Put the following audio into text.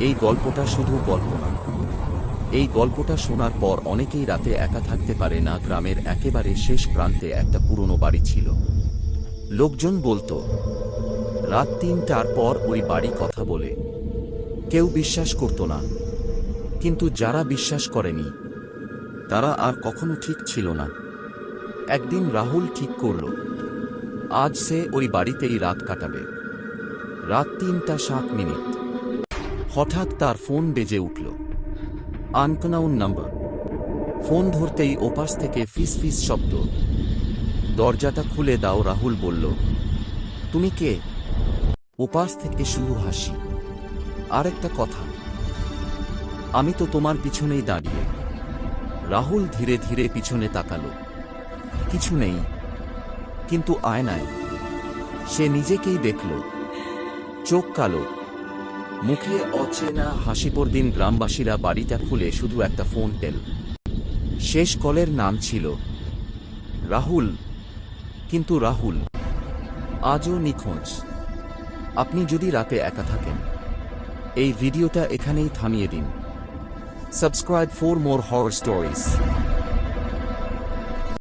এই গল্পটা শুধু গল্প না, এই গল্পটা শোনার পর অনেকেই রাতে একা থাকতে পারে না। গ্রামের একেবারে শেষ প্রান্তে একটা পুরনো বাড়ি ছিল। লোকজন বলতো রাত ৩টার পর ওই বাড়ি কথা বলে। কেউ বিশ্বাস করত না, কিন্তু যারা বিশ্বাস করেনি তারা আর কখনো ঠিক ছিল না। একদিন রাহুল ঠিক করল আজ সে ওই বাড়িতেই রাত কাটাবে। রাত ৩টা ৭ মিনিট। হঠাৎ তার ফোন বেজে উঠল। Unknown number. ফোন ধরতেই ওপাশ থেকে ফিস ফিস শব্দ। দরজাটা খুলে দাও, রাহুল বলল। তুমি কে? ওপাশ থেকে শুধু হাসি। আর একটা কথা, আমি তো তোমার পিছনেই দাঁড়িয়ে। রাহুল ধীরে ধীরে পিছনে তাকালো। কিছু নেই, কিন্তু আয়নায় সে নিজেকেই দেখল। চোখ কালো, মুখে অচেনা হাসি। পরদিন গ্রামবাসীরা বাড়িটা খুলে শুধু একটা ফোন পেল। শেষ কলের নাম ছিল রাহুল, কিন্তু রাহুল আজও নিখোঁজ। আপনি যদি রাতে একা থাকেন, এই ভিডিওটা এখানেই থামিয়ে দিন। Subscribe for more horror stories.